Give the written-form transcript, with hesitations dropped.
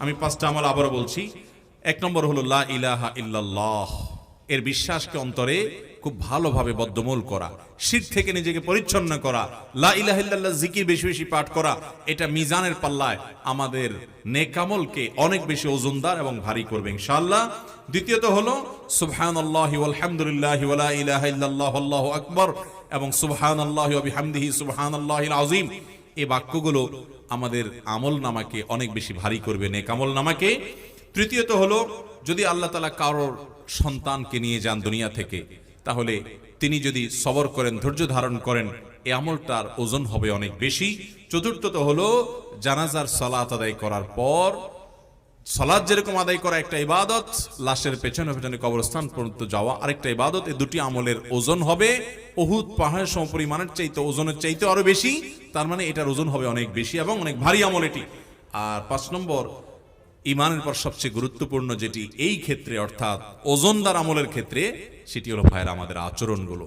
আমি 5টা আমল আবারও বলছি। 1 নম্বর হলো লা ইলাহা ইল্লাল্লাহ, এর বিশ্বাসকে অন্তরে খুব ভালোভাবে বদ্ধমূল করা, শিরক থেকে নিজেকে পরিচ্ছন্ন করা, লা ইলাহা ইল্লাল্লাহ জিকির বেশি বেশি পাঠ করা। এটা মিজানের পাল্লায় আমাদের নেক আমলকে অনেক বেশি ওজনদার এবং ভারী করবে ইনশাআল্লাহ। দ্বিতীয়ত হলো সুবহানাল্লাহি ওয়াল হামদুলিল্লাহি ওয়া লা ইলাহা ইল্লাল্লাহু আল্লাহু আকবার এবং সুবহানাল্লাহি ওয়া বিহামদিহি সুবহানাল্লাহিল আযীম। এই বাক্যগুলো আমাদের আমল নামাকে অনেক বেশি ভারী করবে, নেক আমল নামাকে। তৃতীয়ত হলো যদি আল্লাহ তাআলা কারোর সন্তানকে নিয়ে যান দুনিয়া থেকে, তাহলে তিনি যদি সবর করেন, ধৈর্য ধারণ করেন, এই আমলটার ওজন হবে অনেক বেশি। চতুর্থত হলো জানাজার সালাত আদায় করার পর, সালাত যেরকম আদায় করা একটা ইবাদত, লাশের পেছনে পেছনে কবরস্থান পর্যন্ত যাওয়া আরেকটা ইবাদত। এই দুটি আমলের ওজন হবে উহুদ পাহাড়ের সমপরিমাণের চাইতে, ওজনের চাইতে আরো বেশি। তার মানে এটার ওজন হবে অনেক বেশি এবং অনেক ভারী আমল এটি। আর 5 নম্বর, ইমানের পর সবচেয়ে গুরুত্বপূর্ণ যেটি এই ক্ষেত্রে, অর্থাৎ ওজনদার আমলের ক্ষেত্রে, সেটি হলো ভাইয়েরা আমাদের আচরণগুলো।